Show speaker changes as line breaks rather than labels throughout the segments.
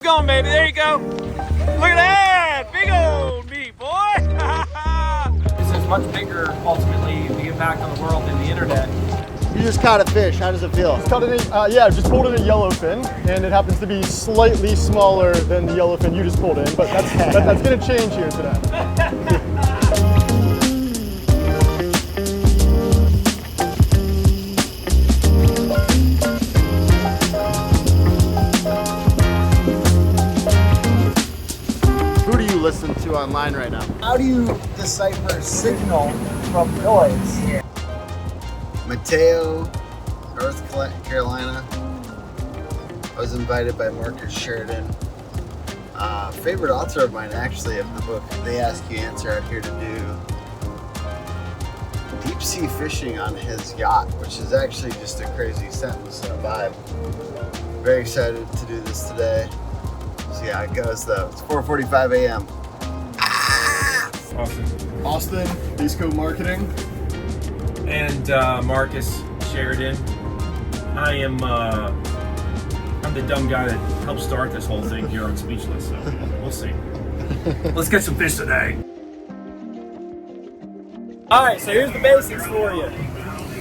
Going, baby. There you go. Look at that. Big old meat, boy.
This is much bigger, ultimately, the impact on the world than the internet.
You just caught a fish. How does it feel?
Just pulled in a yellowfin, and it happens to be slightly smaller than the yellowfin you just pulled in, but that's going to change here today.
Who do you listen to online right now?
How do you decipher signal from noise?
Mateo, North Carolina. I was invited by Marcus Sheridan. Favorite author of mine, actually, of the book They Ask You Answer, out here to do deep sea fishing on his yacht, which is actually just a crazy sentence and a vibe. Very excited to do this today. So yeah, it goes though. It's 4:45 a.m.
Austin, East Coast Marketing.
And Marcus Sheridan. I'm the dumb guy that helped start this whole thing here on Speechless, so we'll see. Let's get some fish today. All right, so here's the basics for you.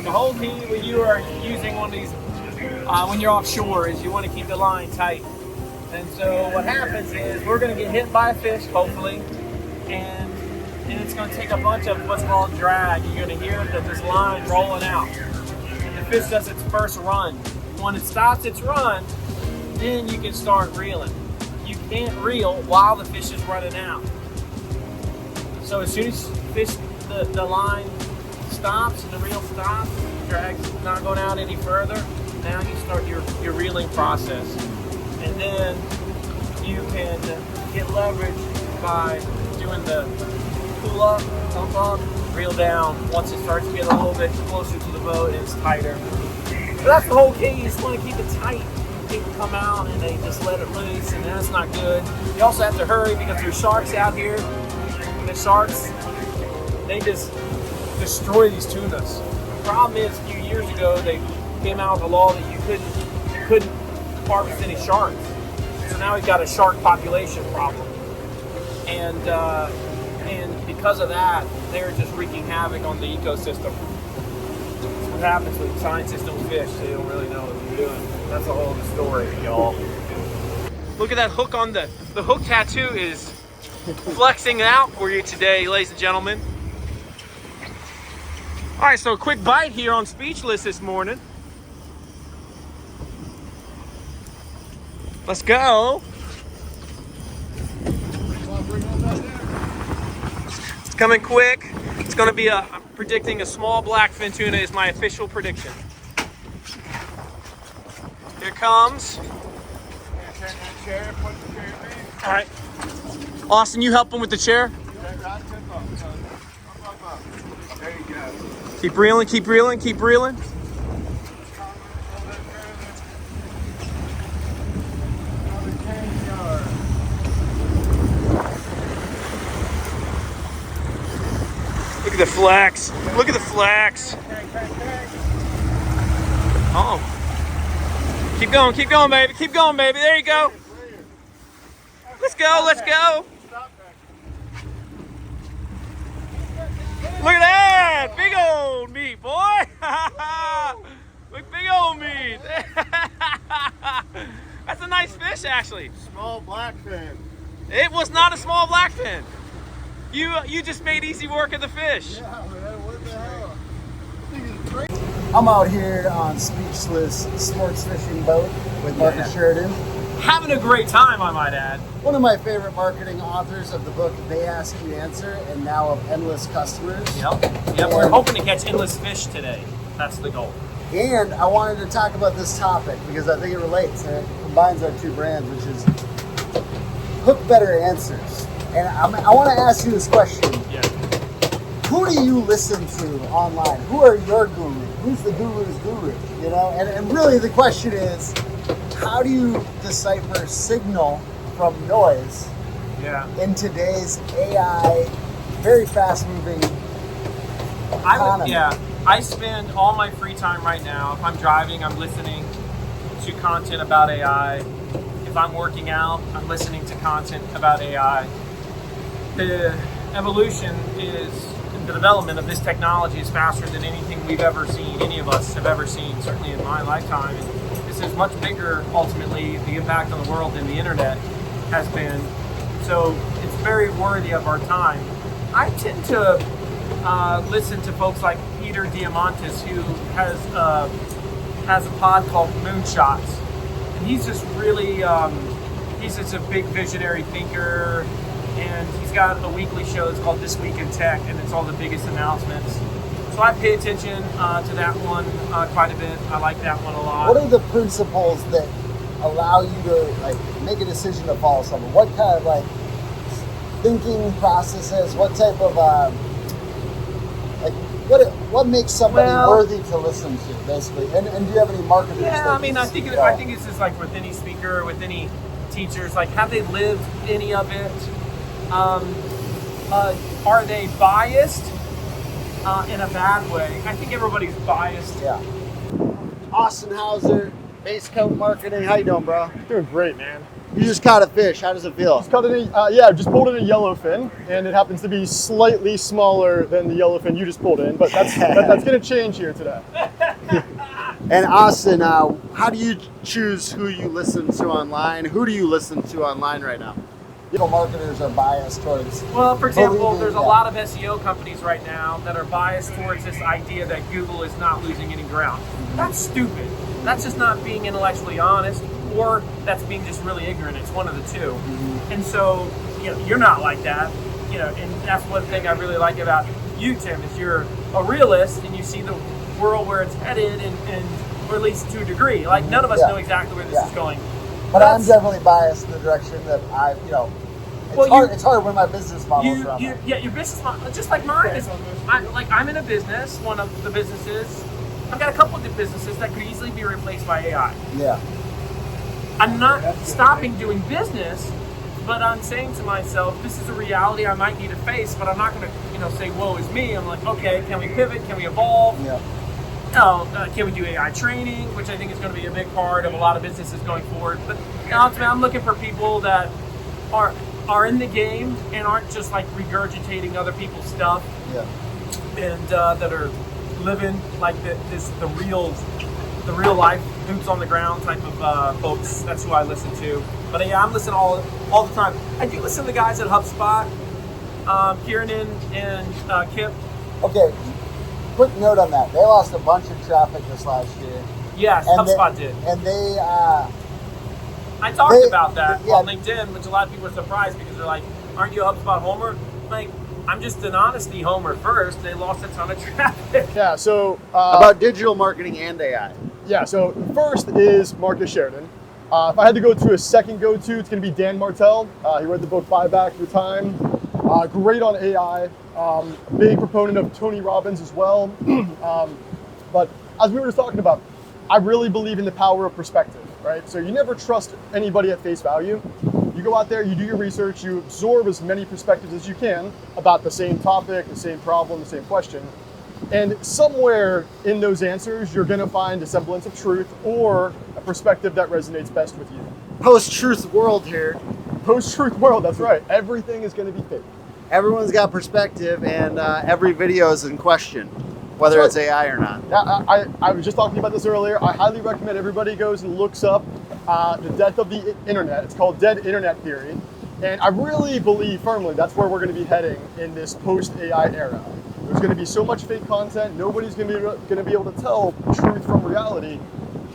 The whole key when you are using one of these, when you're offshore, is you want to keep the line tight. And so what happens is we're going to get hit by a fish, hopefully, and it's going to take a bunch of what's called drag. You're going to hear that this line rolling out. And the fish does its first run. When it stops its run, then you can start reeling. You can't reel while the fish is running out. So as soon as the line stops and the reel stops, the drag's not going out any further, now you start your reeling process. And then you can get leverage by doing the pull up, pump up, reel down. Once it starts to get a little bit closer to the boat, it's tighter. But that's the whole key. You just want to keep it tight. People come out and they just let it loose, and that's not good. You also have to hurry because there's sharks out here. And the sharks, they just destroy these tunas. The problem is, a few years ago, they came out with a law that you couldn't harvest any sharks. So now we've got a shark population problem. And because of that, they're just wreaking havoc on the ecosystem. That's what happens when scientists don't fish. They don't really know what they're doing. That's the whole of the story, y'all.
Look at that hook on the hook tattoo is flexing out for you today, ladies and gentlemen. All right, so a quick bite here on Speechless this morning. Let's go. It's coming quick. It's going to be I'm predicting a small blackfin tuna is my official prediction. Here it comes. All right. Austin, you help him with the chair.
There you go.
Keep reeling, keep reeling, keep reeling. Look at the flex. Look at the flex. Oh. Keep going, baby. Keep going, baby. There you go. Let's go, let's go. Look at that. Big old meat, boy. Look, big old meat. That's a nice fish, actually.
Small blackfin.
It was not a small blackfin. You just made easy work of the fish.
Yeah, man, what the hell? This thing is crazy.
I'm out here on Speechless sports fishing boat with Marcus Sheridan.
Having a great time, I might add.
One of my favorite marketing authors of the book They Ask You Answer, and now of endless customers.
Yep. We're hoping to catch endless fish today. That's the goal.
And I wanted to talk about this topic because I think it relates and it combines our two brands, which is hook better answers. And I want to ask you this question.
Yeah.
Who do you listen to online? Who are your gurus? Who's the guru's guru? You know, and really the question is, how do you decipher signal from noise in today's AI, very fast-moving economy?
I spend all my free time right now. If I'm driving, I'm listening to content about AI. if I'm working out, I'm listening to content about AI. The evolution is, the development of this technology is faster than anything we've ever seen, any of us have ever seen, certainly in my lifetime. And this is much bigger, ultimately, the impact on the world than the internet has been. So it's very worthy of our time. I tend to listen to folks like Peter Diamandis, who has a pod called Moonshots. And he's just really, he's just a big visionary thinker. And he's got a weekly show that's called This Week in Tech, and it's all the biggest announcements. So I pay attention to that one quite a bit. I like that one a lot.
What are the principles that allow you to like make a decision to follow someone? What kind of like thinking processes? What type of like what makes somebody worthy to listen to, basically? And do you have any marketers?
Yeah, I mean, I think it's just like with any speaker, with any teachers, like have they lived any of it? Are they biased in a bad way? I think everybody's biased.
Yeah. Austin Hauser, Base Coat Marketing. How you doing, bro?
Doing great, man.
You just caught a fish. How does it feel?
Just caught it. Just pulled in a yellowfin, and it happens to be slightly smaller than the yellowfin you just pulled in. But that's going to change here today.
And Austin, how do you choose who you listen to online? Who do you listen to online right now? Marketers are biased towards.
Well, for example, there's a lot of SEO companies right now that are biased towards this idea that Google is not losing any ground. That's stupid. That's just not being intellectually honest, or that's being just really ignorant. It's one of the two. And so, you're not like that. And that's one thing I really like about you, Tim, is you're a realist and you see the world where it's headed, or at least to a degree. Like none of us know exactly where this is going.
But I'm definitely biased in the direction that it's hard when my business model is around.
Your business model, just like mine. I'm in a business, one of the businesses. I've got a couple of businesses that could easily be replaced by AI.
Yeah.
I'm not stopping doing business, but I'm saying to myself, this is a reality I might need to face, but I'm not going to, say, woe is me. I'm like, okay, can we pivot? Can we evolve?
Yeah.
Can we do AI training, which I think is going to be a big part of a lot of businesses going forward. But ultimately, I'm looking for people that are in the game and aren't just like regurgitating other people's stuff.
Yeah.
And that are living like the real life, boots on the ground type of folks. That's who I listen to. But yeah, I'm listening all the time. I do listen to the guys at HubSpot, Kieran and Kip.
Okay. Quick note on that. They lost a bunch of traffic this last year.
Yes, HubSpot did.
And they...
I talked about that on LinkedIn, which a lot of people are surprised because they're like, aren't you a HubSpot homer? Like, I'm just an honesty homer first. They lost a ton of traffic.
Yeah, so...
about digital marketing and AI.
Yeah, so first is Marcus Sheridan. If I had to go to a second go-to, it's going to be Dan Martell. He read the book Buy Back Your Time. Great on AI. Big proponent of Tony Robbins as well. But as we were just talking about, I really believe in the power of perspective, right? So you never trust anybody at face value. You go out there, you do your research, you absorb as many perspectives as you can about the same topic, the same problem, the same question. And somewhere in those answers, you're going to find a semblance of truth or a perspective that resonates best with you.
Post-truth world here.
Post-truth world, that's right. Everything is going to be fake.
Everyone's got perspective, and every video is in question, whether it's AI or not.
Yeah, I was just talking about this earlier. I highly recommend everybody goes and looks up the death of the internet. It's called Dead Internet Theory. And I really believe firmly that's where we're going to be heading in this post-AI era. There's going to be so much fake content, nobody's going to be able to tell truth from reality.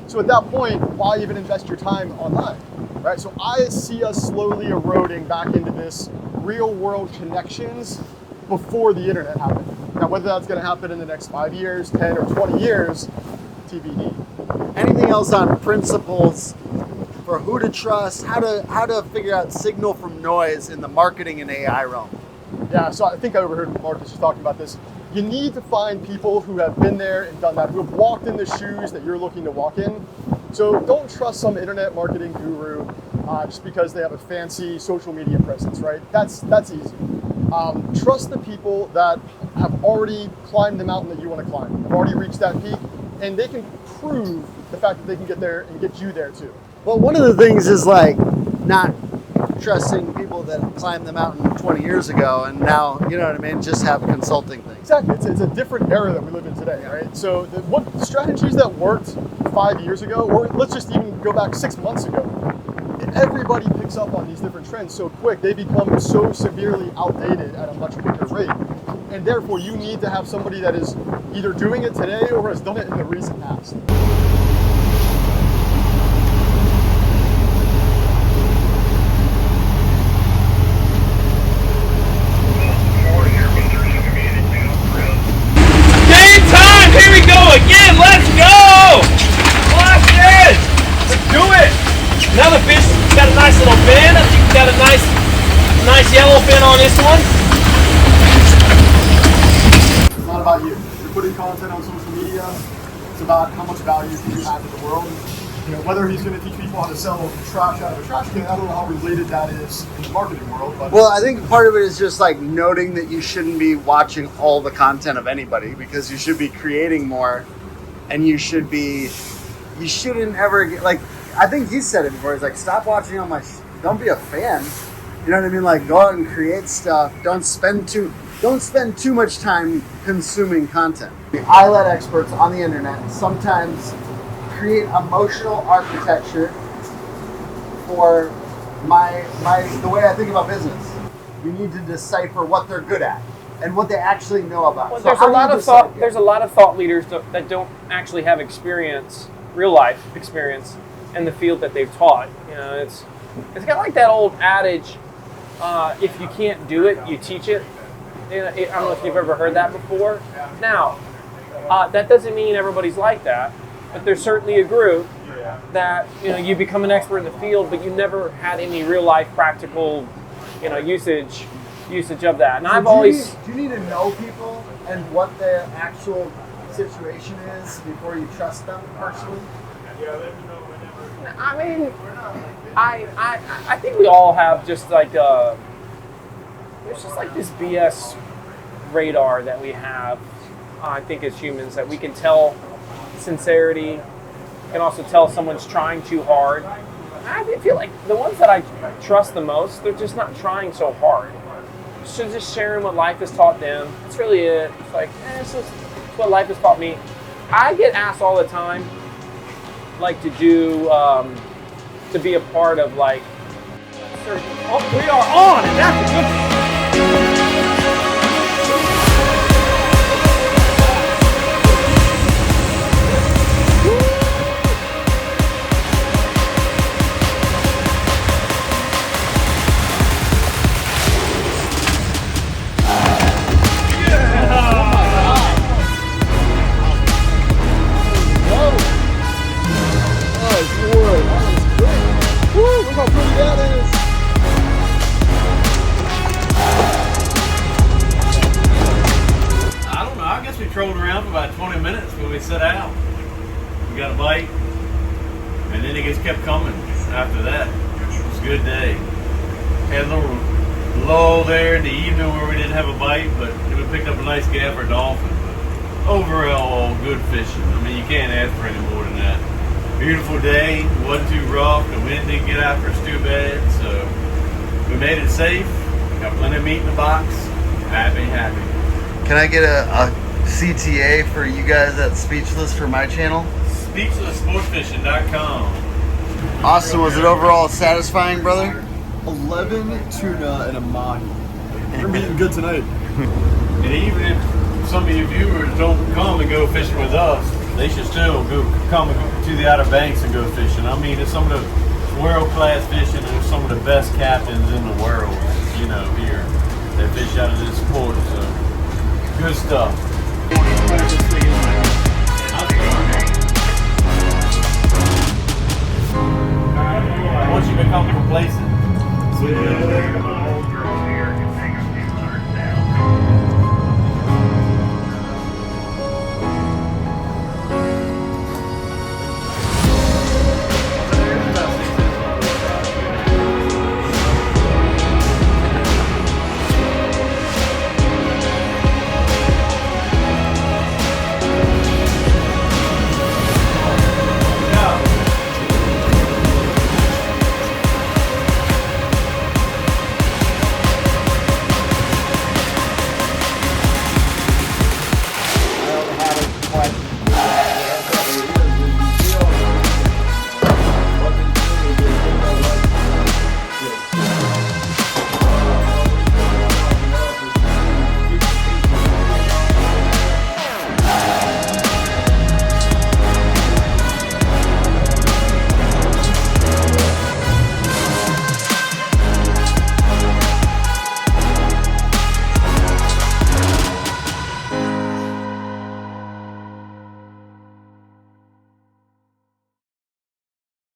So at that point, why even invest your time online, right? So I see us slowly eroding back into this real-world connections before the internet happened. Now, whether that's going to happen in the next 5 years, 10 or 20 years, TBD.
Anything else on principles for who to trust, how to figure out signal from noise in the marketing and AI realm?
Yeah, so I think I overheard Marcus just talking about this. You need to find people who have been there and done that, who have walked in the shoes that you're looking to walk in. So don't trust some internet marketing guru just because they have a fancy social media presence, right? That's easy. Trust the people that have already climbed the mountain that you want to climb, have already reached that peak, and they can prove the fact that they can get there and get you there too.
Well, one of the things is like not trusting people that climbed the mountain 20 years ago and now, you know what I mean, just have a consulting thing.
Exactly. It's a different era that we live in today, right? So what strategies that worked 5 years ago, or let's just even go back 6 months ago, everybody picks up on these different trends so quick. They become so severely outdated at a much quicker rate. And therefore, you need to have somebody that is either doing it today or has done it in the recent past.
Here we go again. Let's go. Watch this. Let's do it. Another fish got a nice little fin. I think we got a nice yellow fin on this one.
It's not about you. You're putting content on social media. It's about how much value can you add to the world. You know, whether he's going to teach people how to sell trash out of a trash can, I don't know how related that is in the marketing world. But
Well, I think part of it is just like noting that you shouldn't be watching all the content of anybody, because you should be creating more, and you shouldn't ever get, like, I think he said it before. He's like, stop watching all my, don't be a fan. You know what I mean? Like, go out and create stuff. Don't spend too much time consuming content. I let experts on the internet sometimes create emotional architecture for the way I think about business. You need to decipher what they're good at and what they actually know about.
Well,
So
there's
how
a
do you
lot of
decide?
thought. There's a lot of thought leaders that don't actually have experience, real life experience, in the field that they've taught. You know, it's kind of like that old adage: if you can't do it, you teach it. You know, I don't know if you've ever heard that before. Now, that doesn't mean everybody's like that, but there's certainly a group that, you know, you become an expert in the field, but you never had any real life practical, you know, usage of that. And I've always.
Do you need to know people and what their actual situation is before you trust them personally?
I mean, I think we all have just like there's just like this BS radar that we have. I think as humans, that we can tell sincerity, can also tell someone's trying too hard. I feel like the ones that I trust the most, they're just not trying so hard. So just sharing what life has taught them. That's really it. It's like, this is what life has taught me. I get asked all the time, like to do, to be a part of like, oh, we are on, and that's a good.
Trolled around for about 20 minutes when we set out. We got a bite, and then it just kept coming after that. It was a good day. Had a little lull there in the evening where we didn't have a bite, but we picked up a nice gaffer dolphin. But overall, good fishing. I mean, you can't ask for any more than that. Beautiful day, wasn't too rough, the wind didn't get after us too bad, so we made it safe. Got plenty of meat in the box. Happy.
Can I get a CTA for you guys at Speechless for my channel?
Sportfishing.com.
Austin, was it overall satisfying, brother?
11 tuna and a mahi. We're eating good tonight.
And even if some of your viewers don't come and go fishing with us, they should still come to the Outer Banks and go fishing. I mean, it's some of the world-class fishing, and some of the best captains in the world, you know, here that fish out of this port. So, good stuff. Once you become complacent,